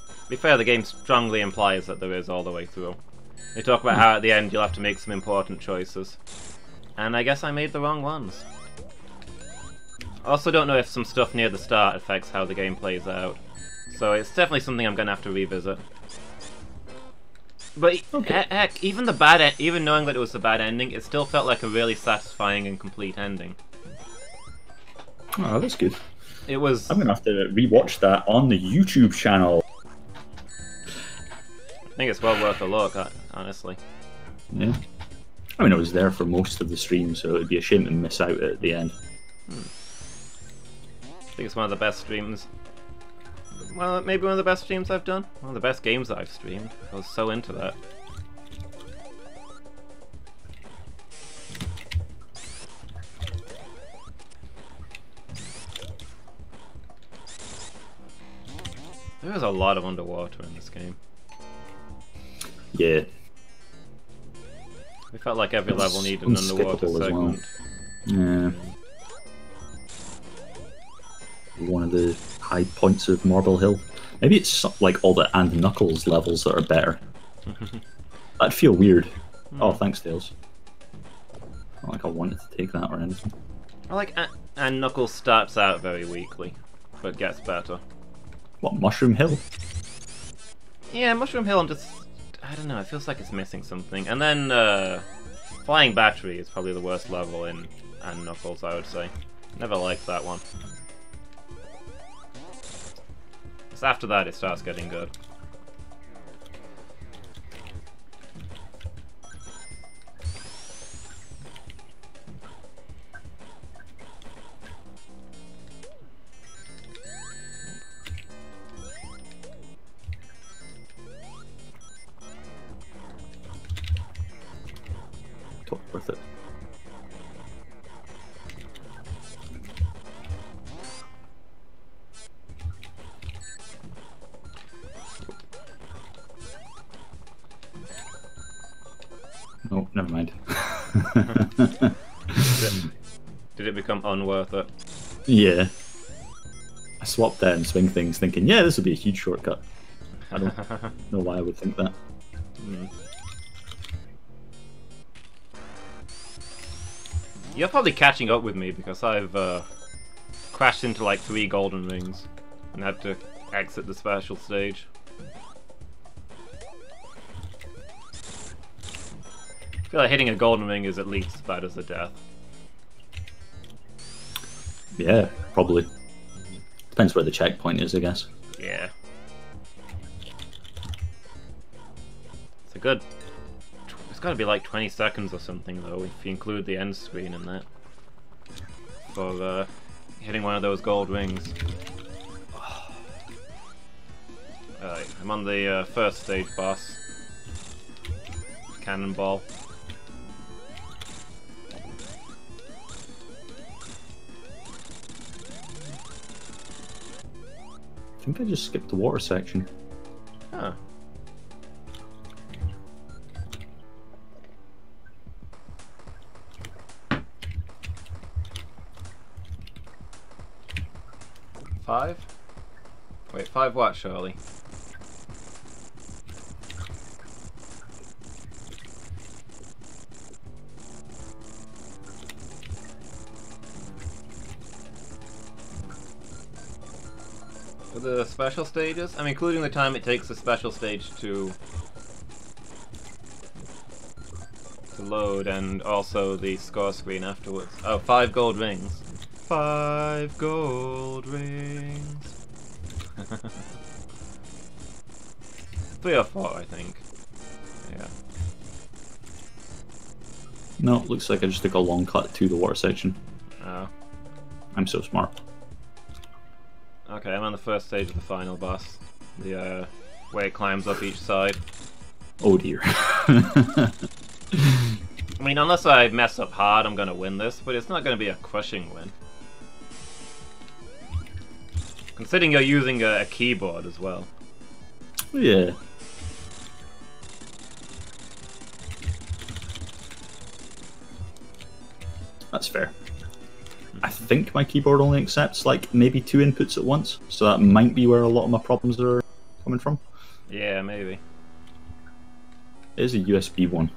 To be fair, the game strongly implies that there is all the way through. They talk about how at the end you'll have to make some important choices. And I guess I made the wrong ones. I also don't know if some stuff near the start affects how the game plays out. So it's definitely something I'm going to have to revisit. But heck, even even knowing that it was a bad ending, it still felt like a really satisfying and complete ending. Oh, that's good. It was. I'm gonna have to rewatch that on the YouTube channel. I think it's well worth a look, honestly. Yeah. I mean, I was there for most of the stream, so it'd be a shame to miss out at the end. I think it's one of the best streams. Well, maybe one of the best streams I've done. One of the best games I've streamed. I was so into that. There was a lot of underwater in this game. Yeah. It felt like every level needed an underwater segment. Yeah. One of the high points of Marble Hill. Maybe it's like all the And Knuckles levels that are better. That'd feel weird. Oh, thanks, Tails. Not like I wanted to take that or anything. I like And Knuckles starts out very weakly, but gets better. What, Mushroom Hill? Yeah, Mushroom Hill, I don't know, it feels like it's missing something. And then, Flying Battery is probably the worst level in And Knuckles, I would say. Never liked that one. It's after that it starts getting good. Totally worth it. Oh, never mind. Did it become unworth it? Yeah. I swapped and swing things thinking, yeah, this would be a huge shortcut. I don't know why I would think that. You're probably catching up with me because I've crashed into like 3 golden rings and had to exit the special stage. I feel like hitting a golden ring is at least as bad as a death. Yeah, probably. Depends where the checkpoint is, I guess. Yeah. It's a good... It's gotta be like 20 seconds or something though, if you include the end screen in that. For hitting one of those gold rings. Alright, I'm on the first stage boss. Cannonball. I think I just skipped the water section. Huh. Five? Wait, 5 what, surely? For the special stages? I'm including the time it takes the special stage to load and also the score screen afterwards. Oh, 5 gold rings. 5 gold rings. 3 or 4, I think. Yeah. No, it looks like I just took a long cut to the water section. Oh. I'm so smart. Okay, I'm on the first stage of the final boss. The where it climbs up each side. Oh dear. I mean, unless I mess up hard, I'm gonna win this, but it's not gonna be a crushing win. Considering you're using a keyboard as well. Yeah. That's fair. I think my keyboard only accepts like maybe 2 inputs at once, so that might be where a lot of my problems are coming from. Yeah, maybe. It is a USB one.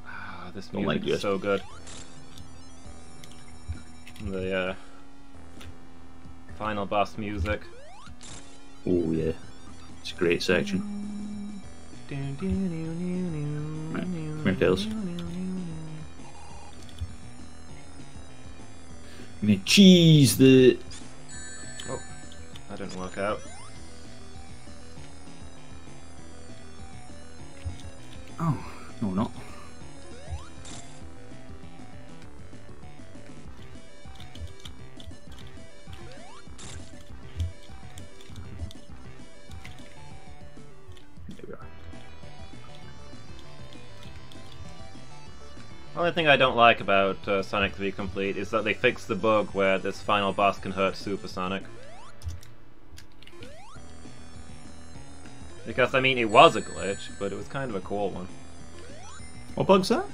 Ah, this Don't music like is so good. The final boss music. Oh yeah, it's a great section. Right, come here, Tails. I'm gonna cheese the... Oh, that didn't work out. Oh, no, not. There we are. Only thing I don't like about Sonic 3 Complete is that they fixed the bug where this final boss can hurt Super Sonic. Because, I mean, it was a glitch, but it was kind of a cool one. What bug's that?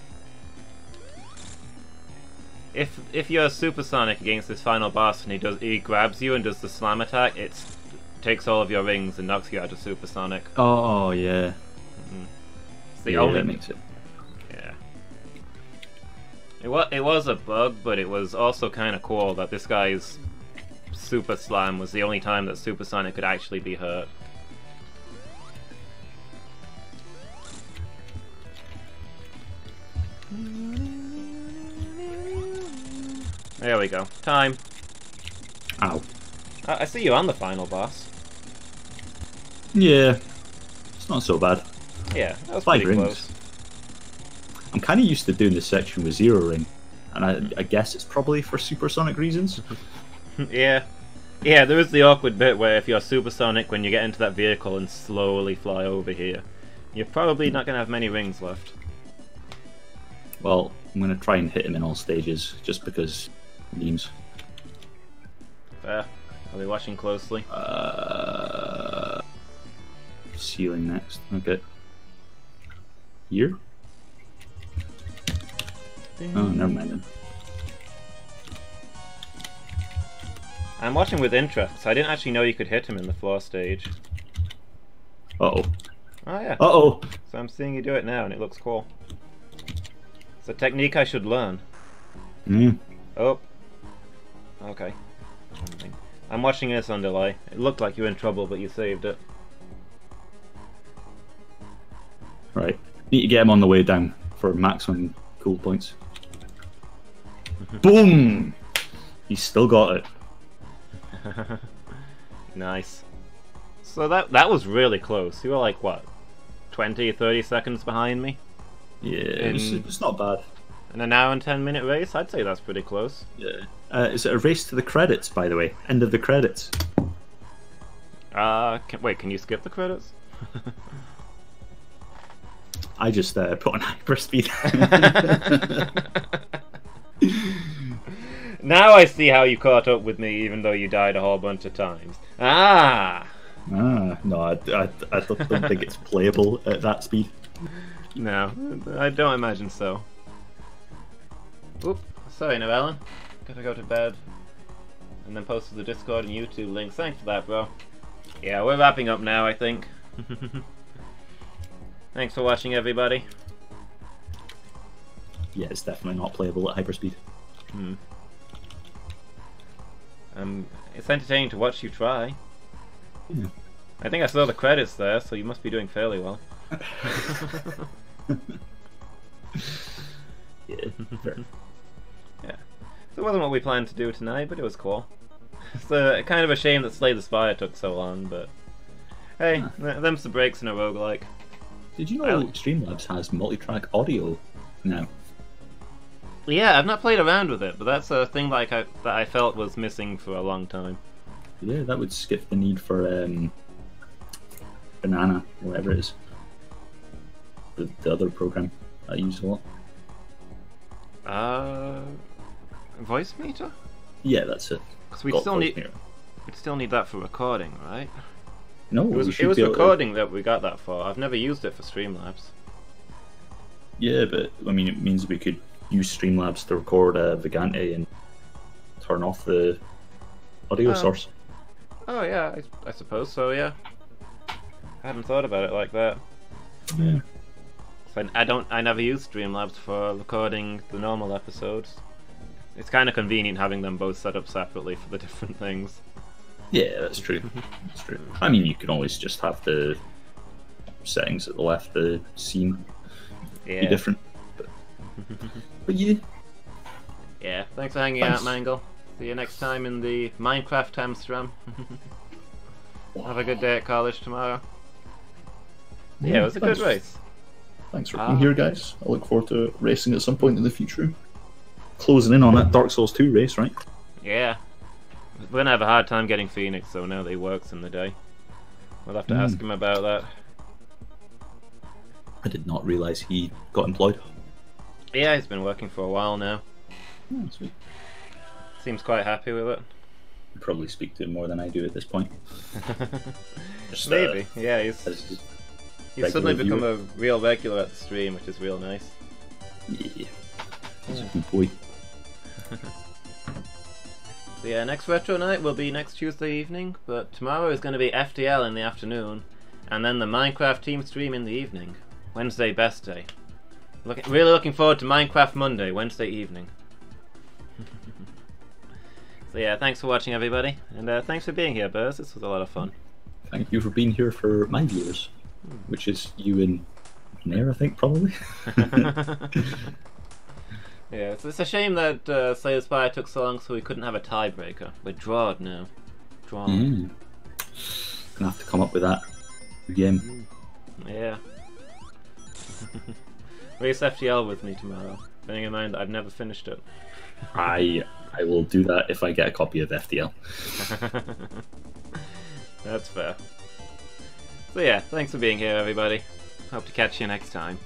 If you're Super Sonic against this final boss and he grabs you and does the slam attack, it takes all of your rings and knocks you out of Super Sonic. Oh, yeah. It's the Yeah, only... that makes it. Yeah. It was a bug, but it was also kind of cool that this guy's Super Slam was the only time that Super Sonic could actually be hurt. There we go. Time. Ow. I see you on the final boss. Yeah. It's not so bad. Yeah, that was 5 pretty rings. close. I'm kind of used to doing this section with 0 ring, and I guess it's probably for supersonic reasons. Yeah. Yeah, there is the awkward bit where if you're supersonic when you get into that vehicle and slowly fly over here, you're probably not going to have many rings left. Well, I'm going to try and hit him in all stages, just because memes. Fair. I'll be watching closely. Ceiling next. Okay. Here? Oh, never mind then. I'm watching with interest, 'cause I didn't actually know you could hit him in the floor stage. Uh-oh. Oh yeah. Uh-oh! So I'm seeing you do it now and it looks cool. It's a technique I should learn. Mm. Oh. Okay. I'm watching this on delay. It looked like you were in trouble, but you saved it. Right. Need to get him on the way down for maximum cool points. Boom! He's still got it. Nice. So that was really close. You were like, what, 20, 30 seconds behind me? Yeah, it's not bad. In an hour and 10-minute race? I'd say that's pretty close. Yeah. Is it a race to the credits, by the way? End of the credits. Wait, can you skip the credits? I just put on hyperspeed. Now I see how you caught up with me, even though you died a whole bunch of times. Ah! No, I don't think it's playable at that speed. No, I don't imagine so. Oop, sorry, Noellen. Gotta go to bed. And then post to the Discord and YouTube links. Thanks for that, bro. Yeah, we're wrapping up now, I think. Thanks for watching, everybody. Yeah, it's definitely not playable at hyperspeed. It's entertaining to watch you try. Yeah. I think I saw the credits there, so you must be doing fairly well. Yeah, fair. Yeah. So it wasn't what we planned to do tonight, but it was cool. It's kind of a shame that Slay the Spire took so long, but hey, them's the breaks in a roguelike. Did you know Streamlabs has multi-track audio now? Yeah, I've not played around with it, but that's a thing like that I felt was missing for a long time. Yeah, that would skip the need for Banana, whatever it is. The other program I use a lot. Voice meter? Yeah, that's it. Because we'd still need that for recording, right? No, it was recording that we got that for. I've never used it for Streamlabs. Yeah, but I mean, it means we could use Streamlabs to record Vigante and turn off the audio source. Oh yeah, I suppose so. Yeah, I hadn't thought about it like that. Yeah. So I never use Streamlabs for recording the normal episodes. It's kind of convenient having them both set up separately for the different things. Yeah, that's true. That's true. I mean, you can always just have the settings at the left, the scene be different. But yeah. Yeah, thanks for hanging out, Mangle. See you next time in the Minecraft Hamstram. Have a good day at college tomorrow. Yeah, it was a good race. Thanks for being here, guys. I look forward to racing at some point in the future. Closing in on that Dark Souls 2 race, right? Yeah. We're gonna have a hard time getting Phoenix, so now that he works in the day. We'll have to ask him about that. I did not realise he got employed. Yeah, he's been working for a while now. Oh, sweet. Seems quite happy with it. I probably speak to him more than I do at this point. Just, maybe. Yeah, he's suddenly become a real regular at the stream, which is real nice. Yeah. He's a good boy. So yeah, next Retro Night will be next Tuesday evening, but tomorrow is going to be FTL in the afternoon, and then the Minecraft team stream in the evening. Wednesday best day. Really looking forward to Minecraft Monday, Wednesday evening. So yeah, thanks for watching everybody, and thanks for being here, Buzz. This was a lot of fun. Thank you for being here for my viewers, which is you and Nair, I think, probably. Yeah, it's a shame that Slay the Spire took so long, so we couldn't have a tiebreaker. We're drawed now. Drawn. Gonna have to come up with that game. Yeah. Race FTL with me tomorrow. Bearing in mind, I've never finished it. I will do that if I get a copy of FTL. That's fair. So yeah, thanks for being here, everybody. Hope to catch you next time.